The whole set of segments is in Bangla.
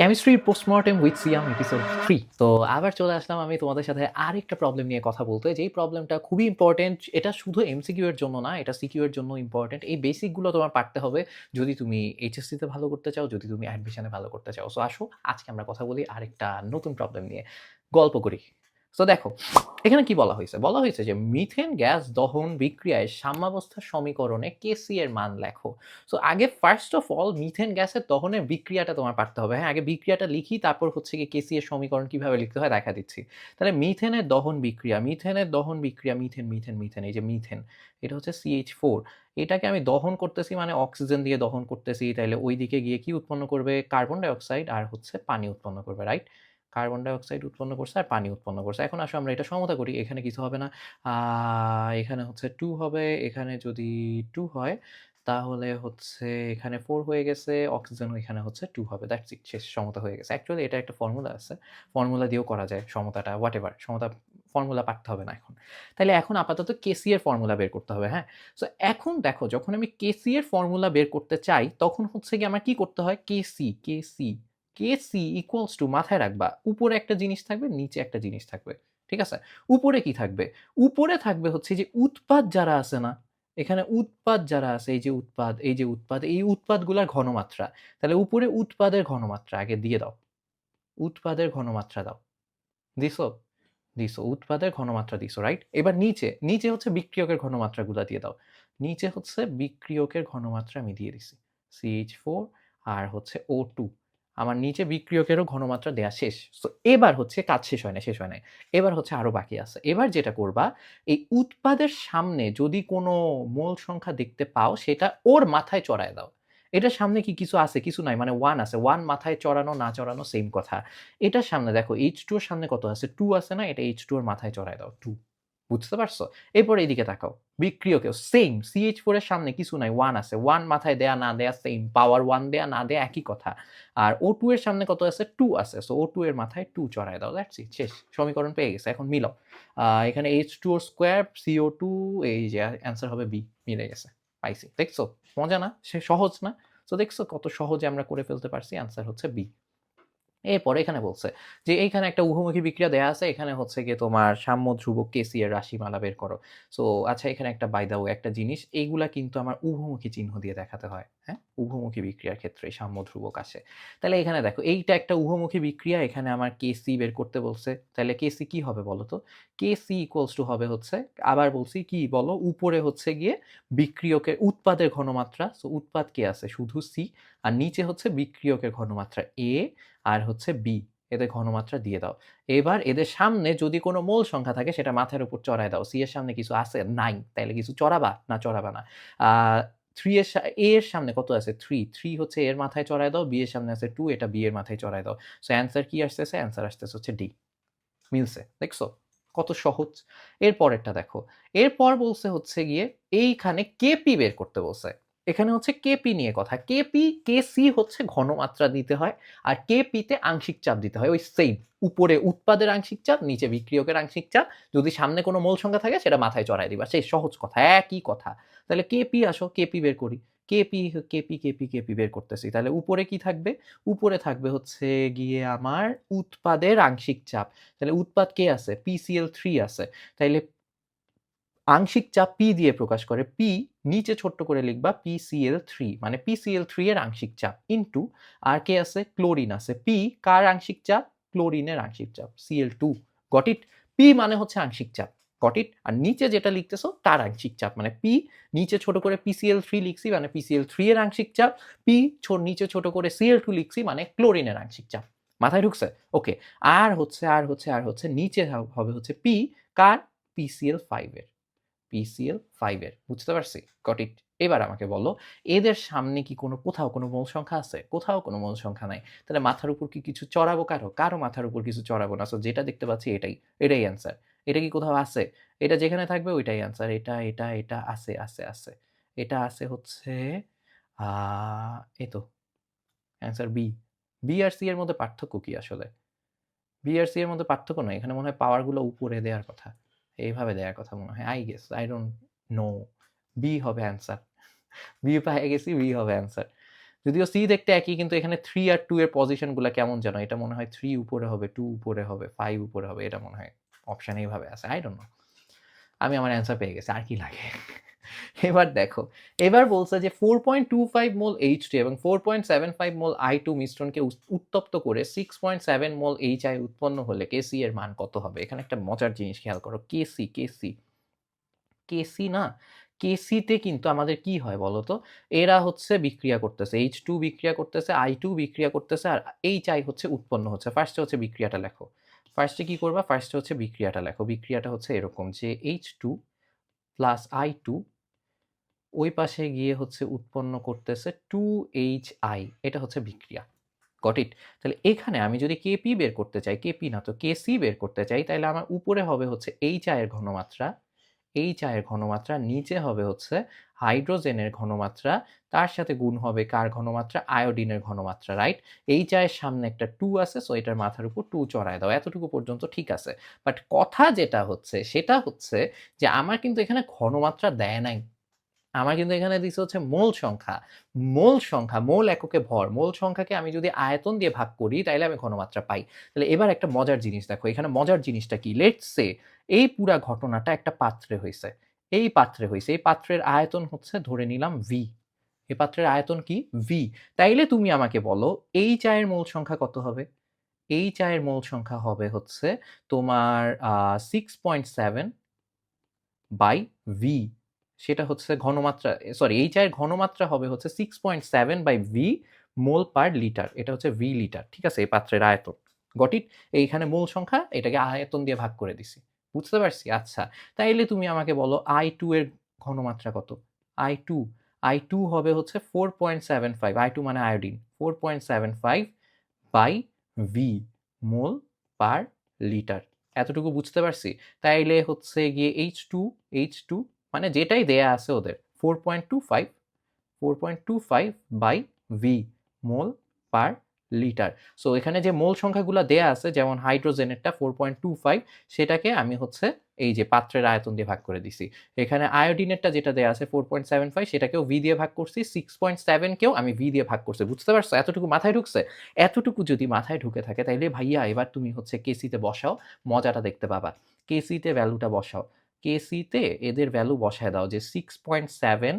Chemistry postmortem with Siam episode 3। তো আবার চলে আসলাম আমি তোমাদের সাথে আরেকটা প্রবলেম নিয়ে কথা বলতে, যেই প্রবলেমটা খুবই ইম্পর্টেন্ট। এটা শুধু এমসিকিউ এর জন্য না, এটা সিকিউ এর জন্য ইম্পর্টেন্ট। এই বেসিকগুলো তোমার পারতে হবে যদি তুমি এইচএসসিতে ভালো করতে চাও, যদি তুমি অ্যাডমিশনে ভালো করতে চাও। সো আসো আজকে আমরা কথা বলি আরেকটা নতুন প্রবলেম নিয়ে, গল্প করি। সো দেখো, এখানে কি বলা হয়েছে? বলা হয়েছে যে মিথেন গ্যাস দহন বিক্রিয়ায় সাম্যাবস্থার সমীকরণে কেসি এর মান লেখো। সো আগে ফার্স্ট অফ অল মিথেন গ্যাসের দহনের বিক্রিয়াটা তোমার পারতে হবে। হ্যাঁ, আগে বিক্রিয়াটা লিখি, তারপর হচ্ছে গিয়ে কেসি এর সমীকরণ কিভাবে লিখতে হয় দেখা দিচ্ছি। তাহলে মিথেনের দহন বিক্রিয়া, মিথেন মিথেন মিথেন, এই যে মিথেন, এটা হচ্ছে CH4। এটাকে আমি দহন করতেছি মানে অক্সিজেন দিয়ে দহন করতেছি, তাইলে ওই দিকে গিয়ে কি উৎপন্ন করবে? কার্বন ডাই অক্সাইড আর হচ্ছে পানি উৎপন্ন করবে, রাইট? কার্বন ডাই অক্সাইড উৎপন্ন করছে আর পানি উৎপন্ন করছে। এখন আসো আমরা এটা সমতা করি। এখানে কিছু হবে না। এখানে হচ্ছে 2 হবে। এখানে যদি 2 হয় তাহলে হচ্ছে এখানে 4 হয়ে গেছে, অক্সিজেন এখানে হচ্ছে 2 হবে। দ্যাটস ইট, শেষ, সমতা হয়ে গেছে। অ্যাকচুয়ালি এটা একটা ফর্মুলা আছে। ফর্মুলা দিয়েও করা যায় সমতাটা, হোয়াটএভার। সমতা ফর্মুলা পারতে হবে না এখন। তাইলে এখন আপাতত কেসি এর ফর্মুলা বের করতে হবে, হ্যাঁ? সো এখন দেখো, যখন আমি কেসি এর ফর্মুলা বের করতে চাই তখন হচ্ছে গিয়ে আমার কি করতে হয়? কেসি ইকুয়ালস টু, মাথায় রাখবা, উপরে একটা জিনিস থাকবে, নিচে একটা জিনিস থাকবে। ঠিক আছে? উপরে কি থাকবে? উপরে থাকবে হচ্ছে যে উৎপাদ যারা আছে না, এখানে উৎপাদ যারা আছে, এই উৎপাদগুলার ঘনমাত্রা। তাহলে উপরে উৎপাদের ঘনমাত্রা আগে দিয়ে দাও। উৎপাদের ঘনমাত্রা দাও। দিছো? দিছো। উৎপাদের ঘনমাত্রা দিছো, রাইট? এবার নিচে হচ্ছে বিক্রিয়কের ঘনমাত্রাগুলা দিয়ে দাও। নিচে হচ্ছে বিক্রিয়কের ঘনমাত্রা আমি দিয়ে দিছি। CH4 আর হচ্ছে O2। আমার নিচে বিক্রিয়কেরও ঘনমাত্রা দেয়া শেষ। সো এবার হচ্ছে কাজ শেষ হয় নাই। এবার হচ্ছে আরো বাকি আছে। এবার যেটা করবা, এই উৎপাদের সামনে যদি কোনো মোল সংখ্যা দেখতে পাও সেটা ওর মাথায় চড়ায় দাও। এটার সামনে কি কিছু আছে? কিছু নাই, মানে 1 আছে। 1 মাথায় চড়ানো না চড়ানো সেইম কথা। এটার সামনে দেখো H2 এর সামনে কত আছে? 2 আছে না? এটা H2 এর মাথায় চড়ায় দাও 2। বুঝতে পারছো? এরপর এইদিকে তাকাও। বিক্রিয়কেও সেইম, CH4 এর সামনে কিছু নাই, 1 আছে। 1 মাথায় দেয়া না দেয়া সেইম। পাওয়ার 1 দেয়া না দেয়া একই কথা। আর O2 এর সামনে কত আছে? 2 আছে। সো O2 এর মাথায় 2 চড়ায় দাও। দ্যাটস ইট, শেষ। সমীকরণ পেয়ে গেছে। এখন মিলাও। এখানে H2O স্কয়ার CO2, এই যে অ্যান্সার হবে B। মিলে গেছে। পাইছি। দেখছো? মজা না? সহজ না? সো দেখছো কত সহজে আমরা করে ফেলতে পারছি? অ্যান্সার হচ্ছে B। এরপরে এখানে বলছে যে এইখানে একটা উভমুখী বিক্রিয়া দেয়া আছে। এখানে হচ্ছে গিয়ে তোমার সাম্য ধ্রুবক কেসি এর রাশিমালা বের করো। সো আচ্ছা, এখানে একটা বাই দ্য ওয়ে একটা জিনিস, এইগুলা কিন্তু আমার উভমুখী চিহ্ন দিয়ে দেখাতে হয়। হ্যাঁ? উভমুখী বিক্রিয়ার ক্ষেত্রে সাম্য ধ্রুবক আসে। তাহলে এখানে দেখো, এইটা একটা উভমুখী বিক্রিয়া। এখানে আমার কেসি বের করতে বলছে। তাহলে কেসি কি হবে বলো তো? কেসি ইকুয়ালস টু হবে হচ্ছে, আবার বলছি কি বলো, উপরে হচ্ছে গিয়ে বিক্রিয়কের উৎপাদের ঘনমাত্রা। সো উৎপাদ কে আছে? শুধু সি। আর নিচে হচ্ছে বিক্রিয়কের ঘনমাত্রা এ আর হচ্ছে বি। এদের ঘনমাত্রা দিয়ে দাও। এবার এদের সামনে যদি কোনো মোল সংখ্যা থাকে সেটা মাথার উপর চড়ায় দাও। সি এর সামনে কিছু আছে? নাই। তাইলে কিছু চড়াবা? না, চড়াবা না। আ 3 এর এ এর সামনে কত আছে? 3 হচ্ছে এর মাথায় চড়ায় দাও। বি এর সামনে আছে 2, এটা বি এর মাথায় চড়ায় দাও। সো অ্যান্সার কি আসতেছে? অ্যান্সার আসতেছে হচ্ছে ডি। মিলছে। দেখছো? কত সহজ। এর পরেরটা দেখো। এরপর বলছে হচ্ছে গিয়ে এইখানে কেপি বের করতে বলছে। এখানে হচ্ছে কেপি নিয়ে কথা। কেসি হচ্ছে ঘনমাত্রা দিতে হয়। আর কেপিতে আংশিক চাপ দিতে হয়। ওই সেইম। উপরে উৎপাদের আংশিক চাপ, নিচে বিক্রিয়কের আংশিক চাপ। যদি সামনে কোনো মোল সংখ্যা থাকে সেটা মাথায় চড়ায় দিবা। সেই সহজ কথা, একই কথা। তাহলে কেপি আসো, কেপি বের করি। কেপি কেপি বের করতেছি। তাহলে উপরে কি থাকবে? উপরে থাকবে হচ্ছে গিয়ে আমার উৎপাদের আংশিক চাপ। তাহলে উৎপাদ কে আছে? PCl3 আছে। তাইলে আংশিক চাপ P দিয়ে প্রকাশ করে। P নিচে ছোট্ট করে লিখবা PCl3, মানে PCl3 এর আংশিক চাপ ইনটু, আর কে আছে? ক্লোরিন আছে। P কার আংশিক চাপ? ক্লোরিনের আংশিক চাপ, Cl2। Got it? P মানে হচ্ছে আংশিক চাপ। Got it? আর নিচে যেটা লিখতেছো তার আংশিক চাপ, মানে P নিচে ছোট করে PCl3 লিখছি মানে PCl3 এর আংশিক চাপ। P নিচে ছোট করে Cl2 লিখছি মানে ক্লোরিনের আংশিক চাপ। মাথায় ঢুকছে? ওকে। আর হচ্ছে নিচে হবে হচ্ছে P কার? PCl5 এর। PCl5 এর। বুঝতে পারছি? Got it? এবার আমাকে বলো, এদের সামনে কি কোথাও কোনো মোল সংখ্যা আছে? কোথাও কোনো মোল সংখ্যা নাই। তাহলে মাথার উপর কি কিছু চড়াবো কারো? কারো মাথার উপর কিছু চড়াবো না। সো যেটা দেখতে পাচ্ছি এটাই অ্যান্সার। এটা কি কোথাও আছে? এটা যেখানে থাকবে ওইটাই অ্যান্সার। এটা আছে। এটা আছে হচ্ছে আ এই তো অ্যান্সার বি। বি আর সি এর মধ্যে পার্থক্য কি আসলে? বি আর সি এর মধ্যে পার্থক্য নাই। এখানে মনে হয় পাওয়ার গুলো উপরে দেওয়ার কথা। এইভাবে দেওয়ার কথা মনে হয়। I guess, I don't know. B হবে অ্যান্সার। বি পেয়ে গেছি, বি হবে অ্যান্সার। যদিও সি দেখতে একই, কিন্তু এখানে 3 আর 2 এর পজিশনগুলো কেমন যেন, এটা মনে হয় 3 উপরে হবে, 2 উপরে হবে, 5 উপরে হবে, এটা মনে হয় অপশন এইভাবে আছে, আই ডোন্ট নো। আমি আমার অ্যান্সার পেয়ে গেছি, আর কি লাগে। এবার দেখো, এবার বলছে যে 4.25 মোল H2 এবং 4.75 মোল I2 মিশ্রণকে উত্তপ্ত করে 6.7 মোল HI উৎপন্ন হলে কেসি এর মান কত হবে? এখানে একটা মজার জিনিস খেয়াল করো, কেসি না, কেসিতে কিন্তু আমাদের কি হয় বলতো, এরা হচ্ছে বিক্রিয়া করতেছে, H2 বিক্রিয়া করতেছে, I2 বিক্রিয়া করতেছে, আর HI হচ্ছে উৎপন্ন হচ্ছে। ফার্স্টে হচ্ছে বিক্রিয়াটা লেখো, ফার্স্টে কি করবা, ফার্স্টে হচ্ছে বিক্রিয়াটা লেখো। বিক্রিয়াটা হচ্ছে এরকম যে H2 প্লাস I2 ওই পাশে গিয়ে হচ্ছে উৎপন্ন করতেছে 2HI, এটা হচ্ছে বিক্রিয়া। Got it? তাহলে এখানে আমি যদি কেপি বের করতে চাই, কেপি না তো কেসি বের করতে চাই, তাহলে আমার উপরে হবে হচ্ছে HI এর ঘনমাত্রা, HI এর ঘনমাত্রা, নিচে হবে হচ্ছে হাইড্রোজেনের ঘনমাত্রা, তার সাথে গুণ হবে কার ঘনমাত্রা, আয়োডিনের ঘনমাত্রা, রাইট? HI এর সামনে একটা 2 আছে, সো এটার মাথার উপর 2 চড়ায় দাও। এতটুকু পর্যন্ত ঠিক আছে। বাট কথা যেটা হচ্ছে সেটা হচ্ছে যে আমার কিন্তু এখানে ঘনমাত্রা দেয় নাই। আমার কিন্তু এখানে দিছে হচ্ছে মোল সংখ্যা। মোল সংখ্যা, মোল এককে ভর। মোল সংখ্যাকে আমি যদি আয়তন দিয়ে ভাগ করি তাইলে আমি ঘনমাত্রা পাই। তাহলে এবার একটা মজার জিনিস দেখো। এখানে মজার জিনিসটা কি? লেটস সে এই পুরা ঘটনাটা একটা পাত্রে হইছে। এই পাত্রে হইছে। এই পাত্রের আয়তন হচ্ছে ধরে নিলাম V। এই পাত্রের আয়তন কি? V। তাইলে তুমি আমাকে বলো এই চায়ের মোল সংখ্যা কত হবে? এই চায়ের মোল সংখ্যা হবে হচ্ছে তোমার 6.7 বাই V। সেটা হচ্ছে ঘনমাত্রা, সরি এইচ এর ঘনমাত্রা হবে হচ্ছে 6.7 by V mole per litre. এটা হচ্ছে ভি লিটার, ঠিক আছে? এই পাত্রের আয়তন। Got it? এইখানে মোল সংখ্যা, এটাকে আয়তন দিয়ে ভাগ করে দিছি। বুঝতে পারছি? আচ্ছা, তাইলে তুমি আমাকে বলো I2 এর ঘনমাত্রা কত? I2 I2 হবে হচ্ছে 4.75, I2 মানে আয়োডিন, 4.75 by V mole per litre. এতটুকু বুঝতে পারছি? তাইলে হচ্ছে গিয়ে H2 মানে যেটাই দেয়া আছে ওদের 4.25 by V mole per litre. So এখানে যে মোল সংখ্যাগুলো দেয়া আছে, যেমন হাইড্রোজেনেরটা 4.25, সেটাকে আমি হচ্ছে এই যে পাত্রের আয়তন দিয়ে ভাগ করে দিছি। এখানে আয়োডিনেরটা যেটা দেয়া আছে 4.75, সেটাকেও ভি দিয়ে ভাগ করছি, 6.7 কেও আমি ভি দিয়ে ভাগ করছি। বুঝতে পারছো? এতটুকু মাথায় ঢুকছে? এতটুকু যদি মাথায় ঢুকে থাকে তাইলে ভাইয়া এবার তুমি হচ্ছে কেসিতে বসাও, মজাটা দেখতে পাবা। কেসিতে ভ্যালুটা বসাও। কেসিতে এদের ভ্যালু বসায় দাও যে 6.7,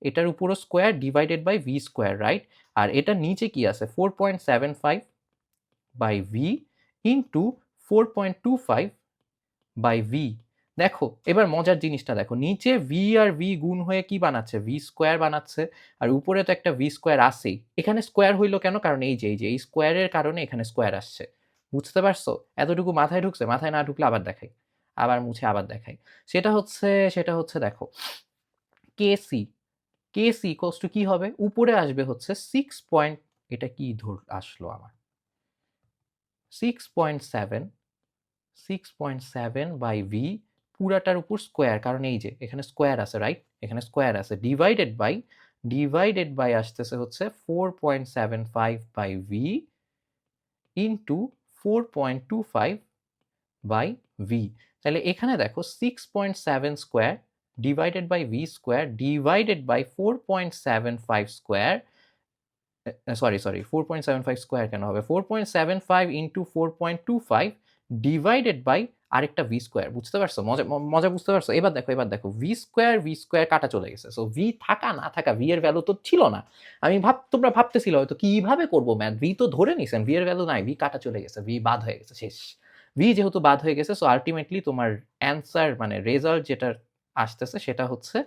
এটার উপরও square divided by V square, right? আর এটার নিচে কি আছে? 4.75 by V into 4.25 by V. দেখো এবার মজার জিনিসটা দেখো, নিচে ভি আর ভি গুণ হয়ে কি বানাচ্ছে? ভি স্কোয়ার বানাচ্ছে। আর উপরে তো একটা ভি স্কোয়ার আসেই। এখানে স্কোয়ার হইলো কেন? কারণ এই যে এই স্কোয়ারের কারণে এখানে স্কোয়ার আসছে। বুঝতে পারছো? এতটুকু মাথায় ঢুকছে? মাথায় না ঢুকলে আবার দেখাই, আবার মুছে আবার দেখাই। সেটা হচ্ছে দেখো, কেসি কেসি ইকোয়ালস টু কি হবে? উপরে আসবে হচ্ছে 6 পয়েন্ট, এটা কি আসলো আমার, 6.7, 6.7 বাই ভি পুরাটার উপর স্কোয়ার, কারণ এই যে এখানে স্কোয়ার আছে, রাইট? এখানে স্কোয়ার আছে, ডিভাইডেড বাই আসতেছে হচ্ছে 4.75 by V into 4.25 by V. তাহলে এখানে দেখো 6.7 square divided by V square divided by 4.75 square, sorry 4.75 square কেন হবে? 4.75 ইন্টু 4.25 ডিভাইডেড বাই আরেকটা ভি স্কোয়ার। বুঝতে পারছো? মজা বুঝতে পারছো? এবার দেখো ভি স্কোয়ার কাটা চলে গেছে। সো ভি থাকা না থাকা, ভি এর ভ্যালু তো ছিল না। তোমরা ভাবতেছিল হয়তো কিভাবে করবো ম্যাথ, ভি তো ধরে নিছেন, ভি এর ভ্যালু নাই, ভি কাটা চলে গেছে, ভি বাদ হয়ে গেছে, শেষ। ভি যেহেতু বাদ হয়ে গেছে, সো আলটিমেটলি তোমার অ্যান্সার মানে রেজাল্ট যেটা আসতেছে সেটা হচ্ছে,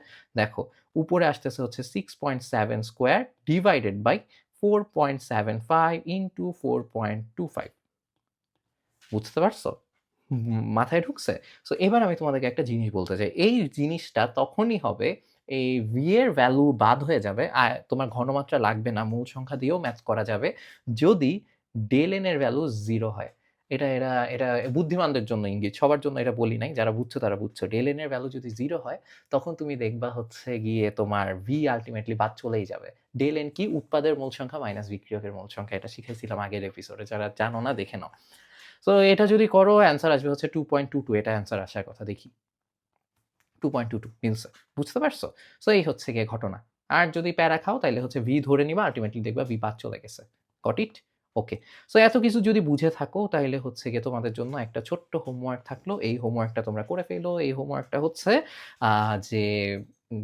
দেখো উপরে আসতেছে হচ্ছে 6.7 স্কোয়ার ডিভাইডেড বাই 4.75 ইন্টু 4.25। বুঝতে পারছো? মাথায় ঢুকছে? সো এবার আমি তোমাদেরকে একটা জিনিস বলতে চাই, এই জিনিসটা তখনই হবে, এই ভি এর ভ্যালু বাদ হয়ে যাবে, তোমার ঘনমাত্রা লাগবে না, মূল সংখ্যা দিয়েও ম্যাথ করা যাবে, যদি ডেল এন এর ভ্যালু 0 হয়। এটা বুদ্ধিমানদের জন্য ইঙ্গিত, সবার জন্য এটা বলি নাই, যারা বুঝছো তারা বুঝছো। ডেল এন এর ভ্যালু যদি 0 হয়, তখন তুমি দেখবা হচ্ছে গিয়ে তোমার ভি আলটিমেটলি বাদ চলেই যাবে। ডেল এন কি? উৎপাদের মূল সংখ্যা মাইনাস বিক্রিয়কের মূল সংখ্যা। এটা শিখাইছিলাম আগের এপিসোডে, যারা জানো না দেখে নাও। সো এটা যদি করো অ্যান্সার আসবে হচ্ছে 2.22, এটা অ্যান্সার আসার কথা, দেখি 2.22 মিলছে। বুঝতে পারছো? সো এই হচ্ছে গিয়ে ঘটনা। আর যদি প্যারা খাও তাইলে হচ্ছে ভি ধরে নিবা, আল্টিমেটলি দেখবা ভি বাদ চলে গেছে। Got it? ওকে। সো এত কিছু যদি বুঝে থাকো তাইলে হচ্ছে গিয়ে তোমাদের জন্য একটা ছোট্ট হোমওয়ার্ক থাকলো। এই হোমওয়ার্কটা তোমরা করে ফেলো। এই হোমওয়ার্কটা হচ্ছে যে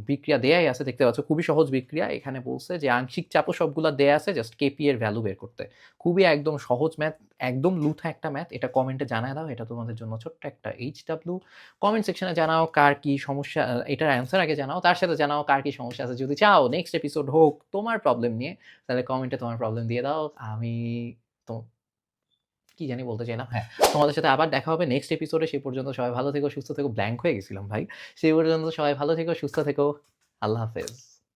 বিক্রিয়া দেয়াই আছে, দেখতে পাচ্ছ খুবই সহজ বিক্রিয়া। এখানে বলছে যে আংশিক চাপও সবগুলা দেয়া আছে, জাস্ট কেপি এর ভ্যালু বের করতে। খুবই একদম সহজ ম্যাথ, একদম লুথা একটা ম্যাথ। এটা কমেন্টে জানায় দাও। এটা তোমাদের জন্য ছোট্ট একটা এইচডব্লিউ। কমেন্ট সেকশনে জানাও কার কি সমস্যা, এটার অ্যান্সার আগে জানাও। তার সাথে জানাও কার কি সমস্যা আছে। যদি চাও নেক্সট এপিসোড হোক তোমার প্রবলেম নিয়ে, তাহলে কমেন্টে তোমার প্রবলেম দিয়ে দাও। আমি তো কি জানি বলতে চাইলাম? হ্যাঁ, তোমাদের সাথে আবার দেখা হবে নেক্সট এপিসোডে। সেই পর্যন্ত সবাই ভালো থেকো, সুস্থ থেকো। ব্ল্যাংক হয়ে গেছিলাম ভাই। সেই পর্যন্ত সবাই ভালো থেকো, সুস্থ থেকো। আল্লাহ হাফেজ।